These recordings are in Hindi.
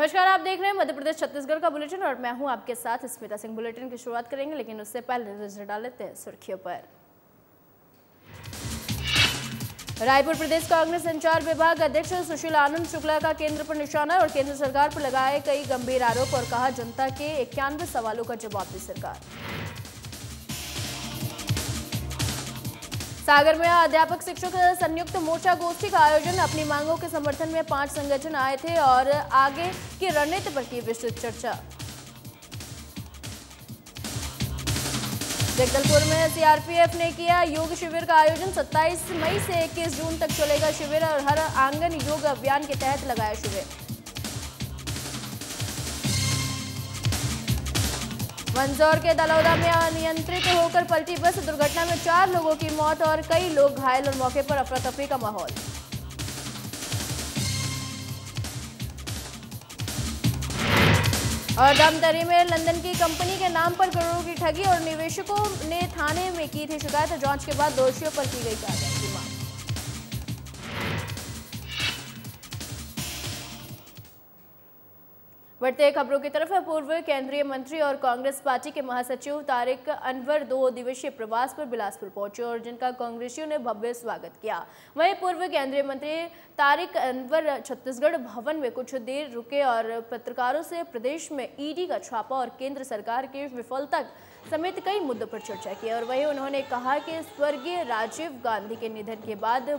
नमस्कार, आप देख रहे हैं मध्य प्रदेश छत्तीसगढ़ का बुलेटिन और मैं हूं आपके साथ स्मिता सिंह। बुलेटिन की शुरुआत करेंगे, लेकिन उससे पहले नजर डाल लेते हैं सुर्खियों पर। रायपुर प्रदेश कांग्रेस संचार विभाग अध्यक्ष सुशील आनंद शुक्ला का केंद्र पर निशाना और केंद्र सरकार पर लगाए कई गंभीर आरोप और कहा जनता के 91 सवालों का जवाब दी सरकार। सागर में अध्यापक शिक्षक संयुक्त मोर्चा गोष्ठी का आयोजन। अपनी मांगों के समर्थन में 5 संगठन आए थे और आगे की रणनीति पर की विस्तृत चर्चा। जगदलपुर में सीआरपीएफ ने किया योग शिविर का आयोजन। 27 मई से 21 जून तक चलेगा शिविर और हर आंगन योग अभियान के तहत लगाया शिविर। मंदसौर के दलौदा में अनियंत्रित होकर पलटी बस। दुर्घटना में 4 लोगों की मौत और कई लोग घायल और मौके पर अफरा तफरी का माहौल। और धमतरी में लंदन की कंपनी के नाम पर करोड़ों की ठगी और निवेशकों ने थाने में की थी शिकायत। जांच के बाद दोषियों पर की गई कार्रवाई की मांग। बढ़ते खबरों की तरफ। पूर्व केंद्रीय मंत्री और कांग्रेस पार्टी के महासचिव तारिक अनवर 2 दिवसीय प्रवास पर बिलासपुर पहुंचे और जिनका कांग्रेसियों ने भव्य स्वागत किया। वहीं पूर्व केंद्रीय मंत्री तारिक अनवर छत्तीसगढ़ भवन में कुछ देर रुके और पत्रकारों से प्रदेश में ईडी का छापा और केंद्र सरकार की विफलता समेत कई मुद्दों पर चर्चा की। और वहीं उन्होंने कहा कि स्वर्गीय राजीव गांधी के निधन के बाद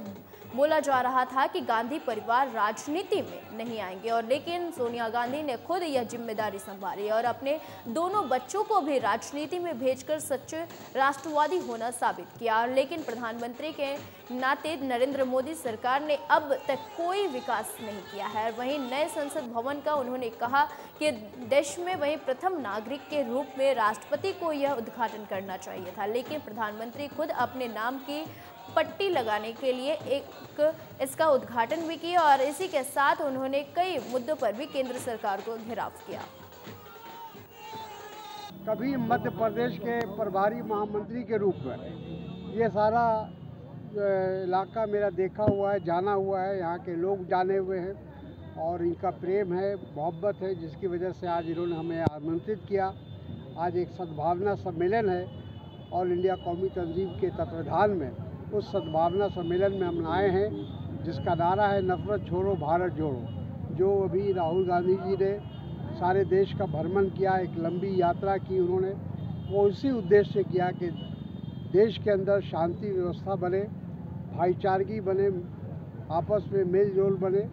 बोला जा रहा था कि गांधी परिवार राजनीति में नहीं आएंगे और लेकिन सोनिया गांधी ने खुद यह जिम्मेदारी संभाली और अपने दोनों बच्चों को भी राजनीति में भेजकर सच्चे राष्ट्रवादी होना साबित किया। लेकिन प्रधानमंत्री के नाते नरेंद्र मोदी सरकार ने अब तक कोई विकास नहीं किया है। वहीं नए संसद भवन का उन्होंने कहा कि देश में वहीं प्रथम नागरिक के रूप में राष्ट्रपति को यह उद्घाटन करना चाहिए था, लेकिन प्रधानमंत्री खुद अपने नाम की पट्टी लगाने के लिए इसका उद्घाटन भी किया और इसी के साथ उन्होंने कई मुद्दों पर भी केंद्र सरकार को घेराव किया। कभी मध्य प्रदेश के प्रभारी महामंत्री के रूप में ये सारा इलाका मेरा देखा हुआ है, जाना हुआ है, यहाँ के लोग जाने हुए हैं और इनका प्रेम है, मोहब्बत है, जिसकी वजह से आज इन्होंने हमें आमंत्रित किया। आज एक सद्भावना सम्मेलन है ऑल इंडिया कौमी तंजीम के तत्वाधान में। उस सद्भावना सम्मेलन में हम आए हैं जिसका नारा है नफरत छोड़ो भारत जोड़ो। जो अभी राहुल गांधी जी ने सारे देश का भ्रमण किया, एक लंबी यात्रा की उन्होंने, वो इसी उद्देश्य से किया कि देश के अंदर शांति व्यवस्था बने, भाईचारगी बने, आपस में मेल जोल बने।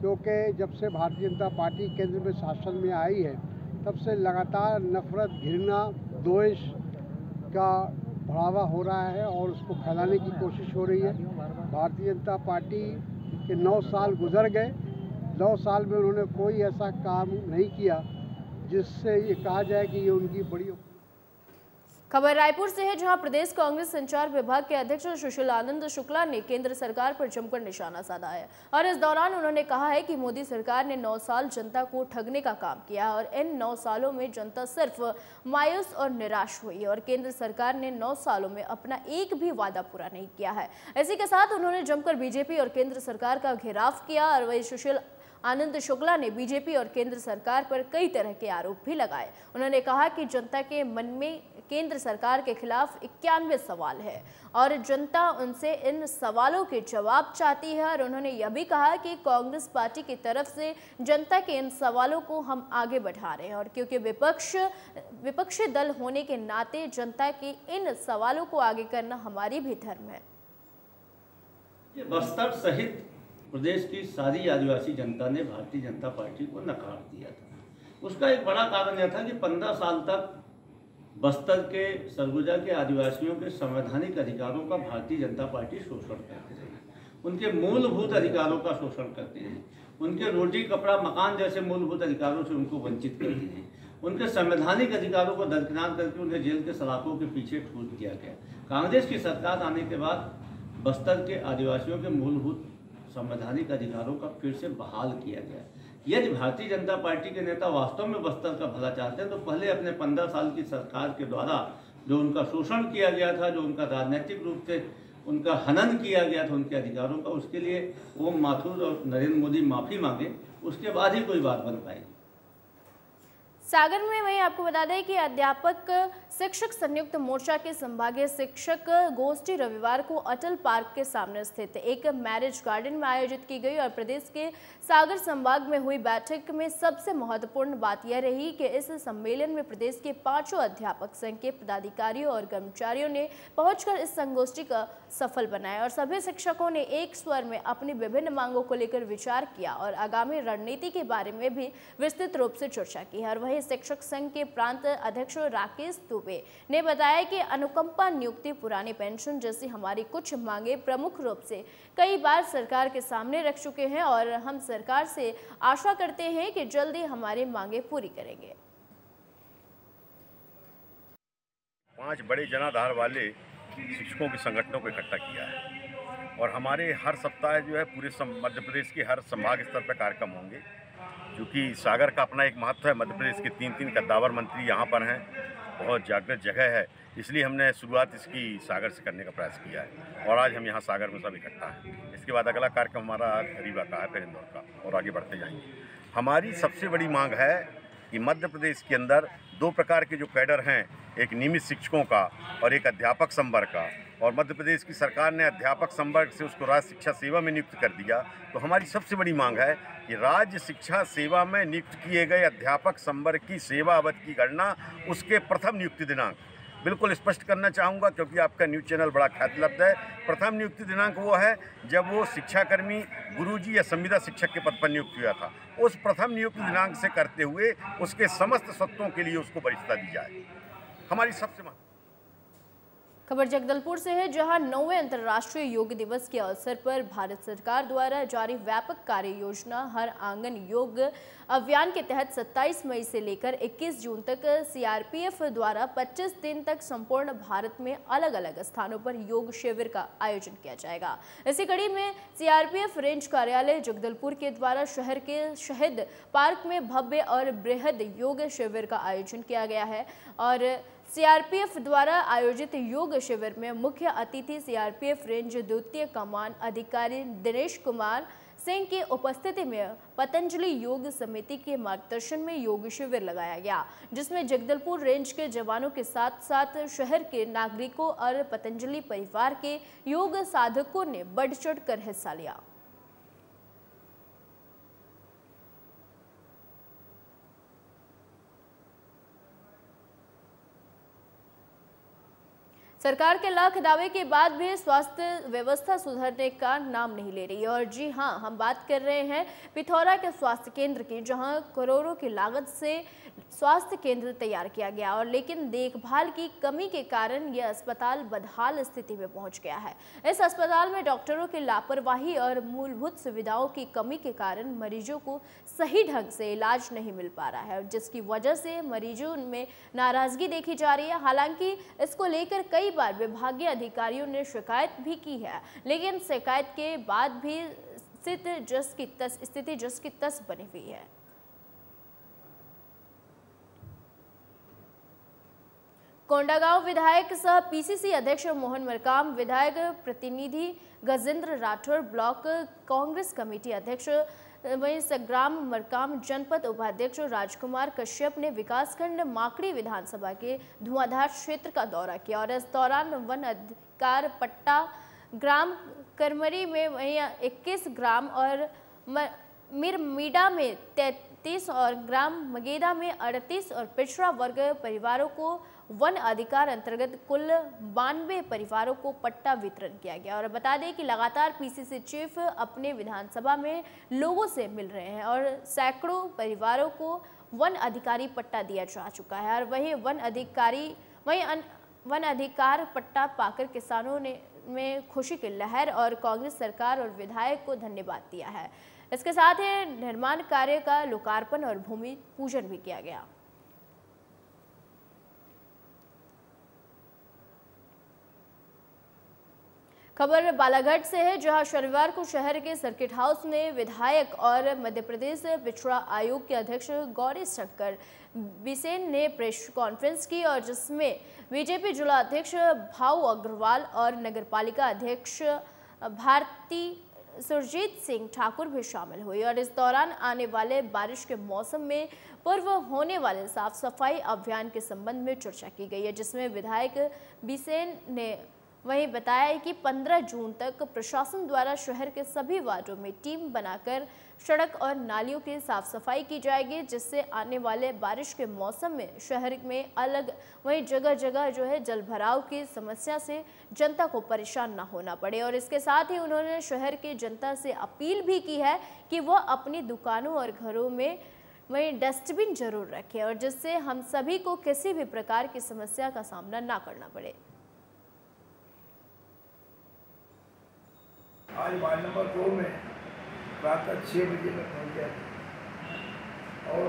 क्योंकि जब से भारतीय जनता पार्टी केंद्र में शासन में आई है तब से लगातार नफरत, घृणा, द्वेष का बढ़ावा हो रहा है और उसको फैलाने की कोशिश हो रही है। भारतीय जनता पार्टी के 9 साल गुजर गए। 9 साल में उन्होंने कोई ऐसा काम नहीं किया जिससे ये कहा जाए कि ये उनकी बड़ी। खबर रायपुर से है, जहां प्रदेश कांग्रेस संचार विभाग के अध्यक्ष सुशील आनंद शुक्ला ने केंद्र सरकार पर जमकर निशाना साधा है और इस दौरान उन्होंने कहा है कि मोदी सरकार ने 9 साल जनता को ठगने का काम किया और इन 9 सालों में जनता सिर्फ मायूस और निराश हुई और केंद्र सरकार ने 9 सालों में अपना एक भी वादा पूरा नहीं किया है। इसी के साथ उन्होंने जमकर बीजेपी और केंद्र सरकार का घेराव किया और वही सुशील आनंद शुक्ला ने बीजेपी और केंद्र सरकार पर कई तरह के आरोप भी लगाए। उन्होंने कहा कि जनता के मन में केंद्र सरकार के खिलाफ 91 सवाल है और जनता उनसे इन सवालों के जवाब चाहती है और उन्होंने यह भी कहा कि कांग्रेस पार्टी की तरफ से जनता के इन सवालों को हम आगे बढ़ा रहे हैं और क्योंकि विपक्षी दल होने के नाते जनता के इन सवालों को आगे करना हमारी भी धर्म है। बस्तर सहित प्रदेश की सारी आदिवासी जनता ने भारतीय जनता पार्टी को नकार दिया था। उसका एक बड़ा कारण यह था कि 15 साल तक बस्तर के सरगुजा के आदिवासियों के संवैधानिक अधिकारों का भारतीय जनता पार्टी शोषण करती रही। उनके मूलभूत अधिकारों का शोषण करती रही। उनके रोटी कपड़ा मकान जैसे मूलभूत अधिकारों से उनको वंचित करती रही। उनके संवैधानिक अधिकारों को दरकिनार करके उन्हें जेल के सलाखों के पीछे ठूस दिया गया। कांग्रेस की सरकार आने के बाद बस्तर के आदिवासियों के मूलभूत संवैधानिक अधिकारों का फिर से बहाल किया गया। यदि भारतीय जनता पार्टी के नेता वास्तव में बस्तर का भला चाहते हैं तो पहले अपने 15 साल की सरकार के द्वारा जो उनका शोषण किया गया था, जो उनका राजनीतिक रूप से उनका हनन किया गया था उनके अधिकारों का, उसके लिए ओम माथुर और नरेंद्र मोदी माफ़ी मांगे, उसके बाद ही कोई बात बन पाएगी। सागर में वहीं आपको बता दें कि अध्यापक शिक्षक संयुक्त मोर्चा के संभागीय शिक्षक गोष्ठी रविवार को अटल पार्क के सामने स्थित एक मैरिज गार्डन में आयोजित की गई और प्रदेश के सागर संभाग में हुई बैठक में सबसे महत्वपूर्ण बात यह रही कि इस सम्मेलन में प्रदेश के 5 अध्यापक संघ के पदाधिकारियों और कर्मचारियों ने पहुंचकर इस संगोष्ठी का सफल बनाया और सभी शिक्षकों ने एक स्वर में अपनी विभिन्न मांगों को लेकर विचार किया और आगामी रणनीति के बारे में भी विस्तृत रूप से चर्चा की। और वहीं शिक्षक संघ के प्रांत अध्यक्ष राकेश दुबे ने बताया कि अनुकंपा नियुक्ति, पुरानी पेंशन जैसी हमारी कुछ मांगे प्रमुख रूप से कई बार सरकार के सामने रख चुके हैं और हम सरकार से आशा करते हैं कि जल्दी हमारी मांगे पूरी करेंगे। 5 बड़े जनाधार वाले शिक्षकों के संगठनों को इकट्ठा किया है और हमारे हर सप्ताह जो है पूरे मध्य प्रदेश के हर संभाग स्तर पर कार्यक्रम होंगे। क्योंकि सागर का अपना एक महत्व है, मध्य प्रदेश के 3 कद्दावर मंत्री यहाँ पर हैं, बहुत जागृत जगह है, इसलिए हमने शुरुआत इसकी सागर से करने का प्रयास किया है और आज हम यहाँ सागर में सब इकट्ठा हैं। इसके बाद अगला कार्यक्रम हमारा रीवा का है, फिर इंदौर का, और आगे बढ़ते जाएंगे। हमारी सबसे बड़ी मांग है कि मध्य प्रदेश के अंदर 2 प्रकार के जो कैडर हैं, एक नियमित शिक्षकों का और एक अध्यापक संवर्ग का, और मध्य प्रदेश की सरकार ने अध्यापक संवर्ग से उसको राज्य शिक्षा सेवा में नियुक्त कर दिया। तो हमारी सबसे बड़ी मांग है कि राज्य शिक्षा सेवा में नियुक्त किए गए अध्यापक संवर्ग की सेवा अवधि की गणना उसके प्रथम नियुक्ति दिनांक, बिल्कुल स्पष्ट करना चाहूँगा क्योंकि आपका न्यूज़ चैनल बड़ा ख्यातिलब्ध है, प्रथम नियुक्ति दिनांक वो है जब वो शिक्षाकर्मी गुरुजी या संविदा शिक्षक के पद पर नियुक्त हुआ था। उस प्रथम नियुक्ति दिनांक से करते हुए उसके समस्त सत्वों के लिए उसको वरिष्ठता दी जाए, हमारी सबसे खबर जगदलपुर से है, जहां 9वें अंतर्राष्ट्रीय योग दिवस के अवसर पर भारत सरकार द्वारा जारी व्यापक कार्य योजना हर आंगन योग अभियान के तहत 27 मई से लेकर 21 जून तक सीआरपीएफ द्वारा 25 दिन तक संपूर्ण भारत में अलग अलग स्थानों पर योग शिविर का आयोजन किया जाएगा। इसी कड़ी में सीआरपीएफ रेंज कार्यालय जगदलपुर के द्वारा शहर के शहीद पार्क में भव्य और बृहद योग शिविर का आयोजन किया गया है और सीआरपीएफ द्वारा आयोजित योग शिविर में मुख्य अतिथि सीआरपीएफ रेंज द्वितीय कमान अधिकारी दिनेश कुमार सिंह की उपस्थिति में पतंजलि योग समिति के मार्गदर्शन में योग शिविर लगाया गया, जिसमें जगदलपुर रेंज के जवानों के साथ साथ शहर के नागरिकों और पतंजलि परिवार के योग साधकों ने बढ़ चढ़ कर हिस्सा लिया। सरकार के लाख दावे के बाद भी स्वास्थ्य व्यवस्था सुधरने का नाम नहीं ले रही है। और जी हां, हम बात कर रहे हैं पिथौरा के स्वास्थ्य केंद्र की, जहां करोड़ों की लागत से स्वास्थ्य केंद्र तैयार किया गया और लेकिन देखभाल की कमी के कारण यह अस्पताल बदहाल स्थिति में पहुंच गया है। इस अस्पताल में डॉक्टरों की लापरवाही और मूलभूत सुविधाओं की कमी के कारण मरीजों को सही ढंग से इलाज नहीं मिल पा रहा है, जिसकी वजह से मरीजों में नाराजगी देखी जा रही है। हालांकि इसको लेकर कई बार विभागीय अधिकारियों ने शिकायत भी की है, लेकिन शिकायत के बाद भी स्थिति जस की तस बनी हुई है। कोंडागांव विधायक सह पीसीसी अध्यक्ष मोहन मरकाम, विधायक प्रतिनिधि गजेंद्र राठौर, ब्लॉक कांग्रेस कमेटी अध्यक्ष वहीं संग्राम मरकाम, जनपद उपाध्यक्ष राजकुमार कश्यप ने विकासखंड माकड़ी विधानसभा के धुआंधार क्षेत्र का दौरा किया और इस दौरान वन अधिकार पट्टा ग्राम करमरी में वहीं 21 ग्राम और मिरमीडा में 33 और ग्राम मगेदा में 38 और पिछड़ा वर्ग परिवारों को वन अधिकार अंतर्गत कुल 92 परिवारों को पट्टा वितरण किया गया। और बता दें कि लगातार पीसीसी चीफ अपने विधानसभा में लोगों से मिल रहे हैं और सैकड़ों परिवारों को वन अधिकारी पट्टा दिया जा चुका है और वहीं वन अधिकार पट्टा पाकर किसानों ने में खुशी की लहर और कांग्रेस सरकार और विधायक को धन्यवाद दिया है। इसके साथ ही निर्माण कार्य का लोकार्पण और भूमि पूजन भी किया गया। खबर बालाघाट से है, जहां शनिवार को शहर के सर्किट हाउस में विधायक और मध्य प्रदेश पिछड़ा आयोग के अध्यक्ष गौरी शंकर बिसेन ने प्रेस कॉन्फ्रेंस की और जिसमें बीजेपी जिला अध्यक्ष भाऊ अग्रवाल और नगरपालिका अध्यक्ष भारती सुरजीत सिंह ठाकुर भी शामिल हुई और इस दौरान आने वाले बारिश के मौसम में पूर्व होने वाले साफ सफाई अभियान के संबंध में चर्चा की गई है, जिसमें विधायक बिसेन ने वहीं बताया कि 15 जून तक प्रशासन द्वारा शहर के सभी वार्डों में टीम बनाकर सड़क और नालियों की साफ सफाई की जाएगी, जिससे आने वाले बारिश के मौसम में शहर में अलग वहीं जगह जगह जो है जल भराव की समस्या से जनता को परेशान ना होना पड़े। और इसके साथ ही उन्होंने शहर की जनता से अपील भी की है कि वह अपनी दुकानों और घरों में वहीं डस्टबिन जरूर रखें और जिससे हम सभी को किसी भी प्रकार की समस्या का सामना ना करना पड़े। आज वार्ड नंबर 2 में प्रातः 6 बजे में पहुँच गया था और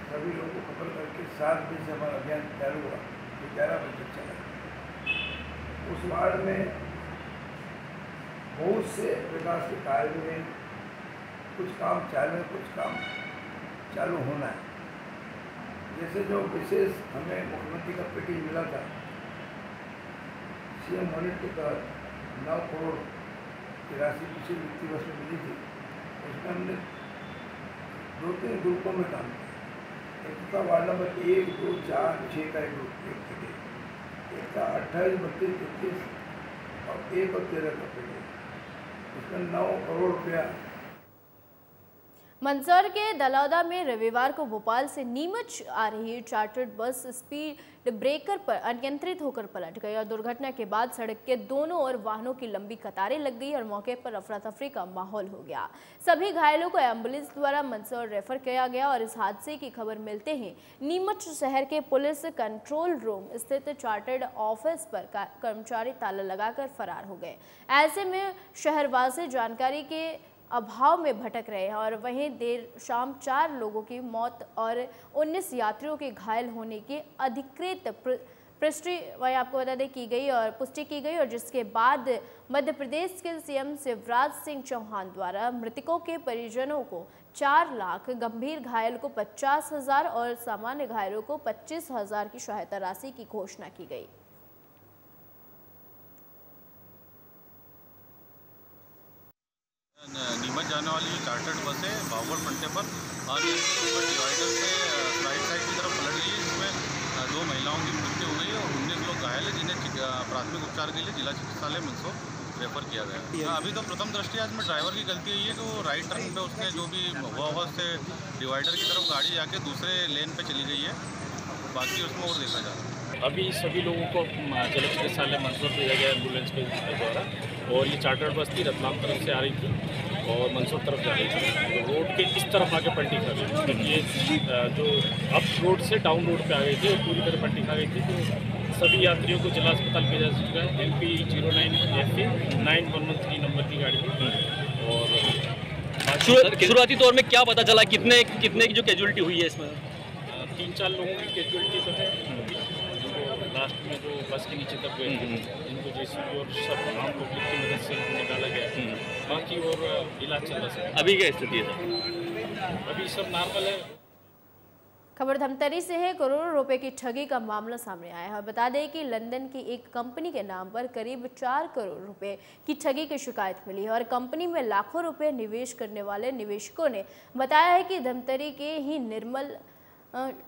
सभी लोगों को खबर करके 7 बजे से हमारा अभियान चालू हुआ, तो 11 बजे तक चला। उस वार्ड में बहुत से विकास के कार्य हुए, कुछ काम चालू है, कुछ काम चालू होना है। जैसे जो विशेष हमें मुख्यमंत्री का पैकेज मिला था सीएम मोनिट के तहत 9 करोड़ की राशि पिछले वित्तीय वर्ष में मिली थी, उसमें हमने 2-3 ग्रुपों में काम किया। एक था वार्ड नंबर 1, 2, 4, 6 का एक ग्रुप, एक था 28, 32, 33 और 1 और 13 का पैकेज, उसमें 9 करोड़ रुपया। मंदसौर के दलौदा में रविवार को भोपाल से नीमच आ रही चार्टर्ड बस स्पीड ब्रेकर पर अनियंत्रित होकर पलट गई और दुर्घटना के बाद सड़क के दोनों ओर वाहनों की लंबी कतारें लग गई और मौके पर अफरा तफरी का माहौल हो गया। सभी घायलों को एम्बुलेंस द्वारा मंदसौर रेफर किया गया और इस हादसे की खबर मिलते ही नीमच शहर के पुलिस कंट्रोल रूम स्थित चार्टर्ड ऑफिस पर कर्मचारी ताला लगाकर फरार हो गए। ऐसे में शहरवासी जानकारी के अभाव में भटक रहे हैं और वहीं देर शाम 4 लोगों की मौत और 19 यात्रियों के घायल होने की अधिकृत पुष्टि वही आपको बता दें की गई और पुष्टि की गई और जिसके बाद मध्य प्रदेश के सीएम शिवराज सिंह चौहान द्वारा मृतकों के परिजनों को 4 लाख, गंभीर घायल को 50,000 और सामान्य घायलों को 25,000 की सहायता राशि की घोषणा की गई। नीमच जाने वाली चार्टर्ड बस है बावड़ पट्टे पर अनियंत्रित डिवाइडर से राइट साइड की तरफ पलट गई, जिसमें 2 महिलाओं की मृत्यु हो गई और 19 लोग घायल है, जिन्हें प्राथमिक उपचार के लिए जिला चिकित्सालय मंदसौर रेफर किया गया। अभी तो प्रथम दृष्टया इसमें ड्राइवर की गलती हुई है कि वो राइट टर्न पे उसने जो भी हुआ से डिवाइडर की तरफ गाड़ी जाके दूसरे लेन पे चली गई है, बाकी उसमें और देखा जा रहा है। अभी सभी लोगों को जिला चिकित्सालय मंदसौर भेजा गया एम्बुलेंस के द्वारा और ये चार्टर्ड बस थी, रतलाम तरफ से आ रही थी और मंदसौर तरफ जा रही थी, तो रोड के इस तरफ आके पलटी खा गई, क्योंकि ये जो अप रोड से डाउन रोड पे आ गई थी और पूरी तरह पलटी खा गई थी। तो सभी यात्रियों को जिला अस्पताल भेजा जा चुका है। MP 09FA 9113 नंबर की गाड़ी थी। और शुरुआती तौर में क्या पता चला, कितने की जो कैजुअलिटी हुई है इसमें? 3-4 लोगों की कैजुअलिटी तो है, लास्ट में जो बस के नीचे दब गए इनको JCB और सब आम पब्लिक की मदद से निकाला गया, बाकी और इलाज चल रहा है। अभी क्या स्थिति है? अभी सब नॉर्मल है। खबर धमतरी से है। करोड़ों रुपए की ठगी का मामला सामने आया है। बता दें कि लंदन की एक कंपनी के नाम पर करीब 4 करोड़ रुपए की ठगी की शिकायत मिली है और कंपनी में लाखों रुपए निवेश करने वाले निवेशकों ने बताया है कि धमतरी के ही निर्मल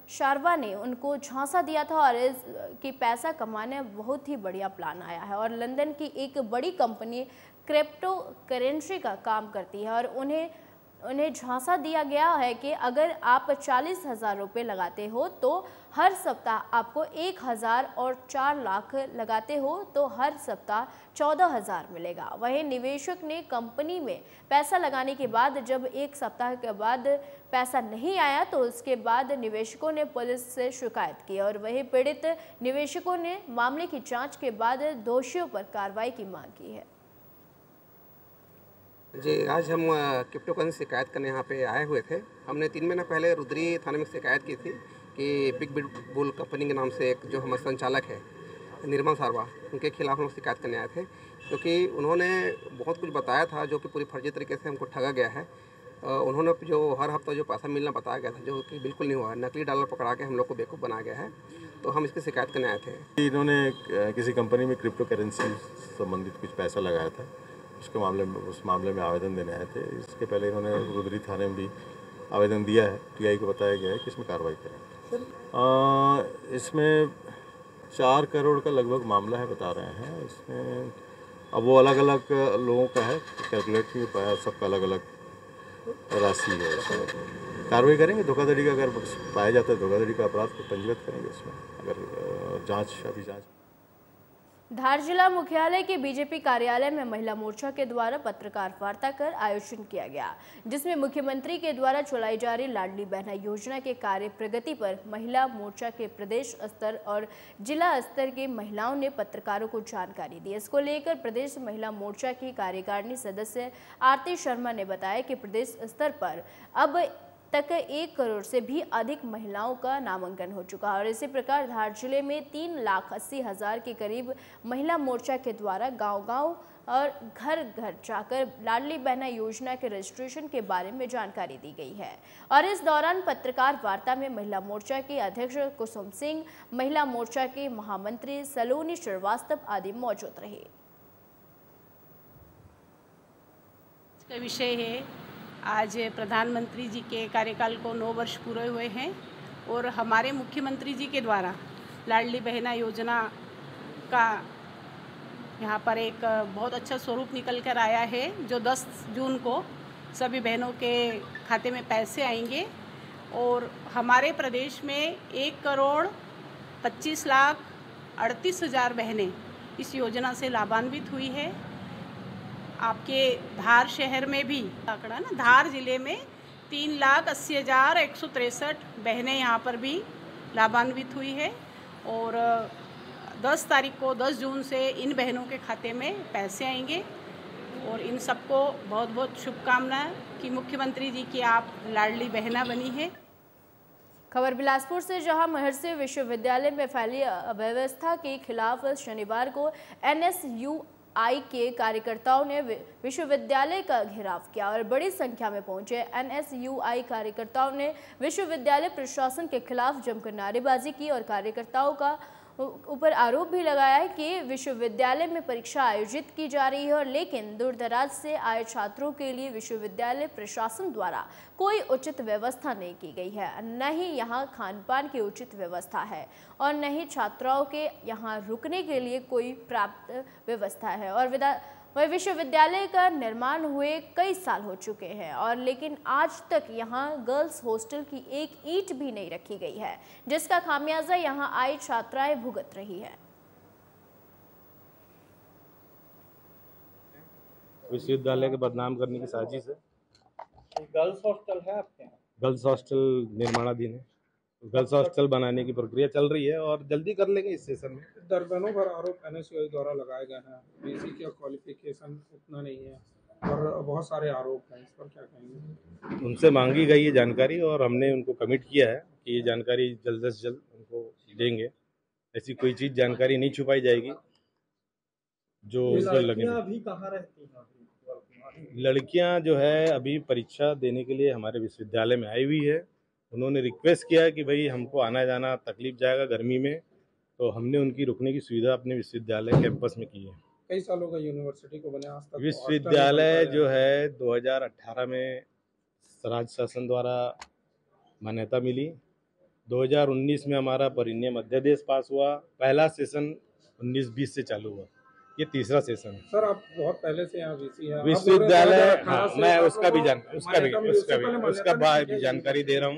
शारवा ने उनको झांसा दिया था और इसकी पैसा कमाने बहुत ही बढ़िया प्लान आया है और लंदन की एक बड़ी कंपनी क्रिप्टो करेंसी का काम करती है और उन्हें झांसा दिया गया है कि अगर आप 40,000 रुपये लगाते हो तो हर सप्ताह आपको 1,000 और 4 लाख लगाते हो तो हर सप्ताह 14,000 मिलेगा। वहीं निवेशक ने कंपनी में पैसा लगाने के बाद जब 1 सप्ताह के बाद पैसा नहीं आया तो उसके बाद निवेशकों ने पुलिस से शिकायत की और वहीं पीड़ित निवेशकों ने मामले की जांच के बाद दोषियों पर कार्रवाई की मांग की है। जी, आज हम क्रिप्टो करेंसी शिकायत करने यहाँ पे आए हुए थे। हमने 3 महीना पहले रुद्री थाने में शिकायत की थी कि बिग बुल कंपनी के नाम से एक जो हमारे संचालक है निर्मल शारवा, उनके खिलाफ हम शिकायत करने आए थे, क्योंकि उन्होंने बहुत कुछ बताया था जो कि पूरी फर्जी तरीके से हमको ठगा गया है। उन्होंने जो हर हफ्ता जो पैसा मिलना बताया गया था, जो कि बिल्कुल नहीं हुआ है, नकली डॉलर पकड़ा के हम लोग को बेवकूफ़ बनाया गया है, तो हम इसकी शिकायत करने आए थे। इन्होंने किसी कंपनी में क्रिप्टो करेंसी संबंधित कुछ पैसा लगाया था उसके उस मामले में आवेदन देने आए थे। इसके पहले इन्होंने रुद्री थाने में भी आवेदन दिया है। टीआई को बताया गया है कि इसमें कार्रवाई करें। इसमें 4 करोड़ का लगभग मामला है बता रहे हैं। इसमें अब वो अलग अलग लोगों का है, कैलकुलेट नहीं पाया, सबका अलग अलग राशि है। इसमें कार्रवाई करेंगे। धोखाधड़ी का अगर पाया जाता है धोखाधड़ी का अपराध को पंजीबद्ध करेंगे उसमें, अगर जांच। धार जिला मुख्यालय के बीजेपी कार्यालय में महिला मोर्चा के द्वारा पत्रकार वार्ता कर आयोजन किया गया, जिसमें मुख्यमंत्री के द्वारा चलाई जा रही लाडली बहना योजना के कार्य प्रगति पर महिला मोर्चा के प्रदेश स्तर और जिला स्तर की महिलाओं ने पत्रकारों को जानकारी दी। इसको लेकर प्रदेश महिला मोर्चा की कार्यकारिणी सदस्य आरती शर्मा ने बताया कि प्रदेश स्तर पर अब तक 1 करोड़ से भी अधिक महिलाओं का नामांकन हो चुका है और इसी प्रकार धार जिले में 3,80,000 के करीब महिला मोर्चा के द्वारा गांव-गांव और घर-घर जाकर लाडली बहना योजना के रजिस्ट्रेशन के बारे में जानकारी दी गई है। और इस दौरान पत्रकार वार्ता में महिला मोर्चा के अध्यक्ष कुसुम सिंह, महिला मोर्चा के महामंत्री सलोनी श्रीवास्तव आदि मौजूद रहे। इसका विषय है, आज प्रधानमंत्री जी के कार्यकाल को 9 वर्ष पूरे हुए हैं और हमारे मुख्यमंत्री जी के द्वारा लाडली बहना योजना का यहाँ पर एक बहुत अच्छा स्वरूप निकल कर आया है, जो 10 जून को सभी बहनों के खाते में पैसे आएंगे और हमारे प्रदेश में 1,25,38,000 बहनें इस योजना से लाभान्वित हुई है। आपके धार शहर में भी आंकड़ा ना, धार जिले में 3,80,163 बहनें यहाँ पर भी लाभान्वित हुई है और 10 तारीख को 10 जून से इन बहनों के खाते में पैसे आएंगे और इन सबको बहुत बहुत शुभकामनाएं कि मुख्यमंत्री जी की आप लाडली बहना बनी है। खबर बिलासपुर से, जहां महर्षि विश्वविद्यालय में फैली अव्यवस्था के खिलाफ शनिवार को NSUI के कार्यकर्ताओं ने विश्वविद्यालय का घेराव किया और बड़ी संख्या में पहुंचे NSUI कार्यकर्ताओं ने विश्वविद्यालय प्रशासन के खिलाफ जमकर नारेबाजी की और कार्यकर्ताओं का ऊपर आरोप भी लगाया है कि विश्वविद्यालय में परीक्षा आयोजित की जा रही है और लेकिन दूर दराज से आए छात्रों के लिए विश्वविद्यालय प्रशासन द्वारा कोई उचित व्यवस्था नहीं की गई है। न ही यहाँ खान पान की उचित व्यवस्था है और न ही छात्राओं के यहाँ रुकने के लिए कोई प्राप्त व्यवस्था है और वह विश्वविद्यालय का निर्माण हुए कई साल हो चुके हैं और लेकिन आज तक यहाँ गर्ल्स हॉस्टल की एक ईंट भी नहीं रखी गई है, जिसका खामियाजा यहाँ आई छात्राएं भुगत रही है। विश्वविद्यालय के बदनाम करने की साजिश है। गर्ल्स हॉस्टल है आपके यहाँ? गर्ल्स हॉस्टल निर्माणाधीन है। गर्ल्स हॉस्टल बनाने की प्रक्रिया चल रही है और जल्दी कर लेंगे इस सेशन में। दर्जनों भर आरोप NSUI द्वारा लगाए गए हैं, बीसी का क्वालिफिकेशन उतना नहीं है और बहुत सारे आरोप हैं, इस पर क्या कहेंगे? उनसे मांगी गई ये जानकारी और हमने उनको कमिट किया है कि ये जानकारी जल्द से जल्द उनको देंगे। ऐसी कोई चीज़ जानकारी नहीं छुपाई जाएगी जो उनको लगे। अभी कहाँ रहती हैं? लड़कियां जो है अभी परीक्षा देने के लिए हमारे विश्वविद्यालय में आई हुई है। उन्होंने रिक्वेस्ट किया कि भाई हमको आना जाना तकलीफ जाएगा गर्मी में, तो हमने उनकी रुकने की सुविधा अपने विश्वविद्यालय कैंपस में की है। कई सालों का यूनिवर्सिटी को बने, आज तक विश्वविद्यालय जो है 2018 में राज्य शासन द्वारा मान्यता मिली। 2019 में हमारा परिनियम अध्यादेश पास हुआ। पहला सेशन 19-20 से चालू हुआ, ये तीसरा सेशन है। सर आप बहुत पहले से यहाँ VC हैं। विश्वविद्यालय, हाँ मैं उसका भी जानकारी दे रहा हूँ।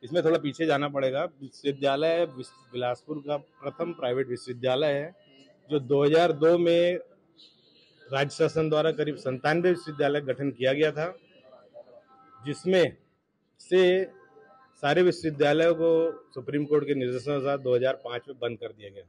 इसमें थोड़ा पीछे जाना पड़ेगा। विश्वविद्यालय बिलासपुर का प्रथम प्राइवेट विश्वविद्यालय है जो 2002 में राज्य शासन द्वारा करीब 97 विश्वविद्यालय गठन किया गया था, जिसमें से सारे विश्वविद्यालयों को सुप्रीम कोर्ट के निर्देशानुसार 2005 में बंद कर दिया गया,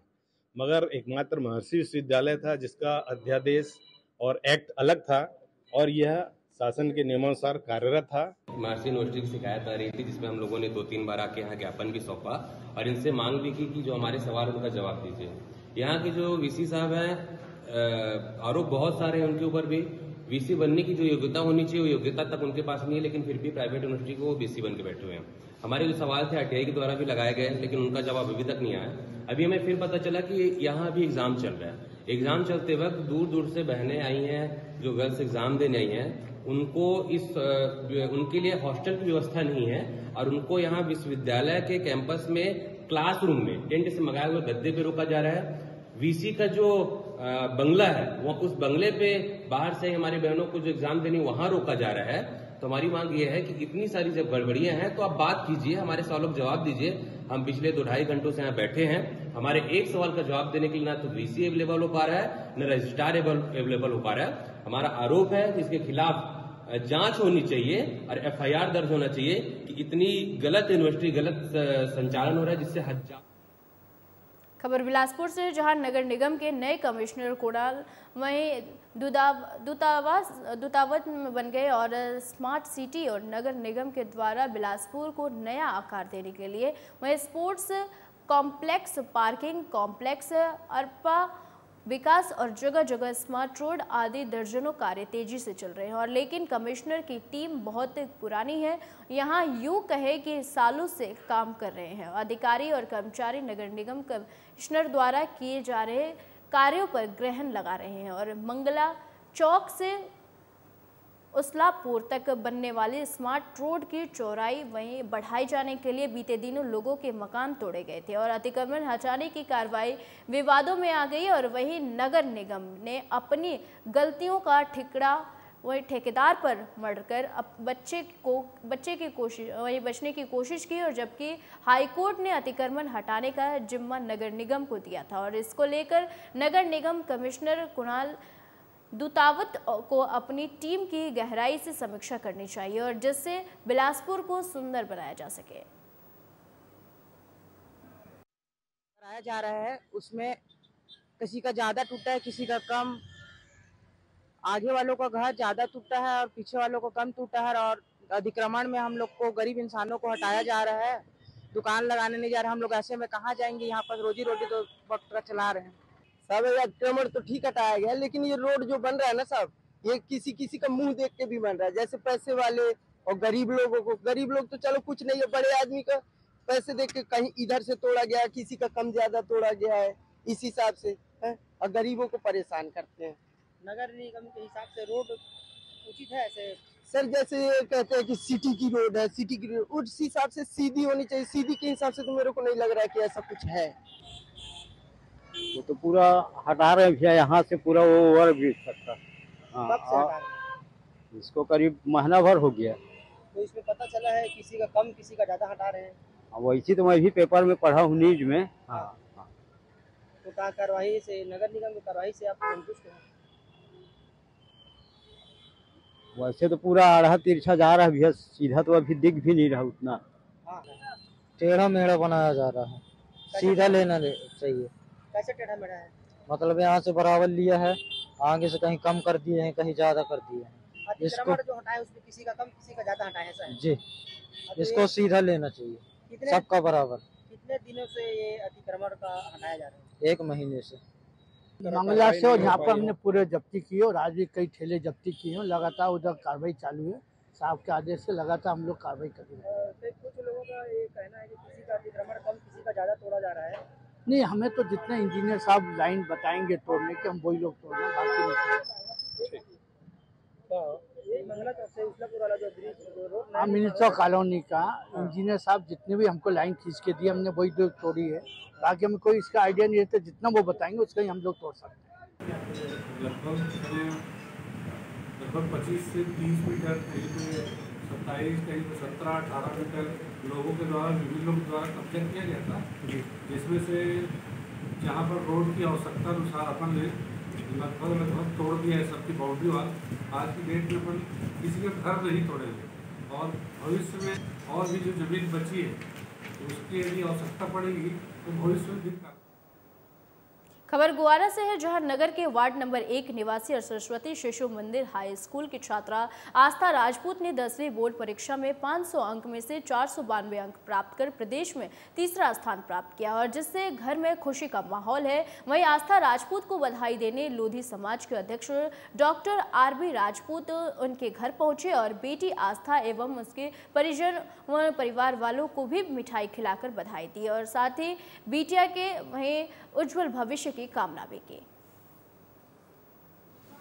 मगर एकमात्र महर्षि विश्वविद्यालय था जिसका अध्यादेश और एक्ट अलग था और यह शासन के नियमानुसार कार्यरत था। महर्षि यूनिवर्सिटी की शिकायत आ रही थी, जिसमें हम लोगों ने 2-3 बार आके यहाँ ज्ञापन भी सौंपा और इनसे मांग भी की कि जो हमारे सवाल उनका जवाब दीजिए। यहाँ के जो VC साहब हैं, आरोप बहुत सारे हैं उनके ऊपर भी। VC बनने की जो योग्यता होनी चाहिए वो योग्यता तक उनके पास नहीं है, लेकिन फिर भी प्राइवेट यूनिवर्सिटी को वो VC बन के बैठे हुए हैं। हमारे जो सवाल थे RTI के द्वारा भी लगाए गए, लेकिन उनका जवाब अभी तक नहीं आया। अभी हमें फिर पता चला कि यहाँ अभी एग्जाम चल रहा है। एग्जाम चलते वक्त दूर दूर से बहनें आई हैं जो गर्ल्स एग्जाम देने आई हैं, उनको उनके लिए हॉस्टल की व्यवस्था नहीं है और उनको यहाँ विश्वविद्यालय के कैंपस में क्लासरूम में टेंट से मंगाए हुए गद्दे पे रोका जा रहा है। VC का जो बंगला है वो उस बंगले पे बाहर से हमारी बहनों को जो एग्जाम देनी वहां रोका जा रहा है। तो हमारी मांग ये है कि इतनी सारी जब गड़बड़ियां हैं तो आप बात कीजिए, हमारे सवालों का जवाब दीजिए। हम पिछले 2-2.5 घंटों से यहाँ बैठे हैं, हमारे एक सवाल का जवाब देने के लिए ना तो VC अवेलेबल हो पा रहा है न रजिस्ट्रार अवेलेबल हो पा रहा है। हमारा आरोप है जिसके खिलाफ जांच होनी चाहिए और FIR दर्ज होना चाहिए कि इतनी गलत यूनिवर्सिटी, गलत संचालन हो रहा है जिससे हजार। खबर बिलासपुर से, जहां नगर निगम के नए कमिश्नर कुणाल वहीं दूतावत में बन गए और स्मार्ट सिटी और नगर निगम के द्वारा बिलासपुर को नया आकार देने के लिए वहीं sports complex, parking complex, Arpa विकास और जगह जगह स्मार्ट रोड आदि दर्जनों कार्य तेजी से चल रहे हैं। और लेकिन कमिश्नर की टीम बहुत पुरानी है, यहाँ यूँ कहे कि सालों से काम कर रहे हैं। अधिकारी और कर्मचारी नगर निगम कमिश्नर द्वारा किए जा रहे कार्यों पर ग्रहण लगा रहे हैं और मंगला चौक से उसलापुर तक बनने वाली स्मार्ट रोड की चौड़ाई वहीं बढ़ाई जाने के लिए बीते दिनों लोगों के मकान तोड़े गए थे और अतिक्रमण हटाने की कार्रवाई विवादों में आ गई। और वहीं नगर निगम ने अपनी गलतियों का ठिकरा वही ठेकेदार पर मढ़कर बचने की कोशिश की और जबकि हाईकोर्ट ने अतिक्रमण हटाने का जिम्मा नगर निगम को दिया था। और इसको लेकर नगर निगम कमिश्नर कुणाल दूतावत को अपनी टीम की गहराई से समीक्षा करनी चाहिए और जिससे बिलासपुर को सुंदर बनाया जा सके। कराया जा रहा है उसमें किसी का ज्यादा टूटा है, किसी का कम। आगे वालों का घर ज्यादा टूटा है और पीछे वालों को कम टूटा है। और अतिक्रमण में हम लोग को, गरीब इंसानों को हटाया जा रहा है, दुकान लगाने नहीं जा रहा। हम लोग ऐसे में कहाँ जाएंगे? यहाँ पर रोजी रोटी तो वक्त चला रहे हैं। सब अतिक्रमण तो ठीक हटाया गया, लेकिन ये रोड जो बन रहा है ना साहब, ये किसी का मुंह देख के भी बन रहा है। जैसे पैसे वाले और गरीब लोगों को, गरीब लोग तो चलो कुछ नहीं है, बड़े आदमी का पैसे देख के कहीं इधर से तोड़ा गया, किसी का कम ज्यादा तोड़ा गया है, इस हिसाब से है और गरीबों को परेशान करते हैं। नगर निगम के हिसाब से रोड उचित है ऐसे सर? जैसे कहते हैं कि सिटी की रोड है, सिटी की रोड उस हिसाब से सीधी होनी चाहिए। सीधी के हिसाब से तो मेरे को नहीं लग रहा है कि ऐसा कुछ है। वो तो पूरा हटा रहे हैं भैया, यहाँ से पूरा वो ओवर ब्रिज तक का। इसको करीब महीना भर हो गया। तो इसमें पता चला है किसी का कम, किसी का ज्यादा हटा रहे हैं। वैसे तो मैं भी पेपर में पढ़ा हूँ, न्यूज में। तो क्या कार्रवाई से, नगर निगम की कार्रवाई से आप संतुष्ट हैं? वैसे तो पूरा आड़ा तिरछा जा रहा है भैया, सीधा तो अभी दिख भी नहीं रहा उतना। टेढ़ा मेढ़ा बनाया जा रहा है, सीधा लेना चाहिए। कैसे टेढ़ा मेढ़ा है? मतलब यहाँ से बराबर लिया है, आगे से कहीं कम कर दिए हैं, कहीं ज्यादा कर दिए हैं। इसको जो हटाए उसमें किसी का कम, किसी का ज्यादा हटाए ऐसा है? जी, इसको सीधा लेना चाहिए, सबका बराबर। कितने दिनों से ये अतिक्रमण का हटाया जा रहा है? 1 महीने से। मंगला से और यहाँ पर हमने पूरे जब्ती की और आज भी कई ठेले जब्ती किए हैं। लगातार उधर कार्रवाई चालू है, साहब के आदेश से लगातार हम लोग कार्रवाई कर रहे हैं। कुछ लोगों का ये कहना है कि किसी का अतिक्रमण कम, किसी का ज्यादा तोड़ा जा रहा है। नहीं, हमें तो जितने इंजीनियर साहब लाइन बताएंगे तोड़ने के, हम वही लोग तोड़ना, बाकी नहीं। हाँ, मिनिचौ कॉलोनी का इंजीनियर साहब जितने भी हमको लाइन खींच के दी, हमने वही लोग तोड़ी है। बाकी हमें कोई इसका आइडिया नहीं है, तो जितना वो बताएंगे उसका ही हम लोग तोड़ सकते हैं। लगभग 25 से 30 मीटर, कहीं पे 27, कहीं पे 17-18 मीटर लोगों के द्वारा, विभिन्न लोगों द्वारा कब्जा किया गया था, जिसमें से जहाँ पर रोड की आवश्यकता अनुसार अपन ने लगभग तोड़ दिया है सबकी बाउंड्री वाल। आज की डेट में अपन किसी के घर नहीं तोड़ेंगे और भविष्य में और भी जो जमीन बची है उसकी यदि आवश्यकता पड़ेगी तो भविष्य में भी। खबर गुआरा से है, जहां नगर के वार्ड नंबर 1 निवासी और सरस्वती शिशु मंदिर हाई स्कूल की छात्रा आस्था राजपूत ने 10वीं बोर्ड परीक्षा में 500 अंक में से 492 अंक प्राप्त कर प्रदेश में तीसरा स्थान प्राप्त किया और जिससे घर में खुशी का माहौल है। वहीं आस्था राजपूत को बधाई देने लोधी समाज के अध्यक्ष डॉक्टर RB राजपूत उनके घर पहुंचे और बेटी आस्था एवं उसके परिजन व परिवार वालों को भी मिठाई खिलाकर बधाई दी और साथ ही बिटिया के वहीं उज्जवल भविष्य की कामना भी की।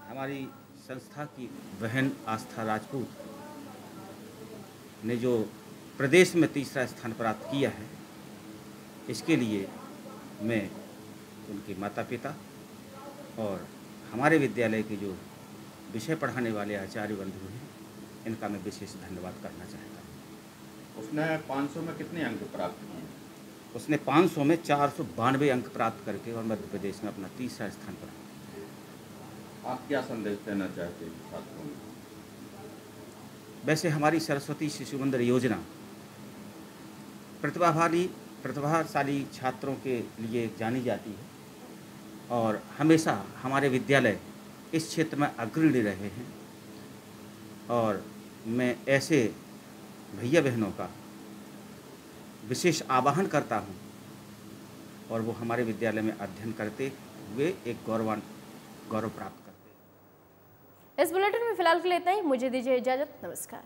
हमारी संस्था की बहन आस्था राजपूत ने जो प्रदेश में तीसरा स्थान प्राप्त किया है, इसके लिए मैं उनके माता पिता और हमारे विद्यालय के जो विषय पढ़ाने वाले आचार्य बंधु हैं, इनका मैं विशेष धन्यवाद करना चाहता हूँ। उसने 500 में कितने अंक प्राप्त किए? उसने 500 में 492 अंक प्राप्त करके और मध्य प्रदेश में अपना तीसरा स्थान प्राप्त किया। आप क्या संदेश देना चाहते हैं छात्रों को? वैसे हमारी सरस्वती शिशु मंदिर योजना प्रतिभाशाली छात्रों के लिए जानी जाती है और हमेशा हमारे विद्यालय इस क्षेत्र में अग्रणी रहे हैं और मैं ऐसे भैया बहनों का विशेष आवाहन करता हूं और वो हमारे विद्यालय में अध्ययन करते हुए एक गौरव प्राप्त करते हैं। इस बुलेटिन में फिलहाल के लिए इतना ही। मुझे दीजिए इजाजत। नमस्कार।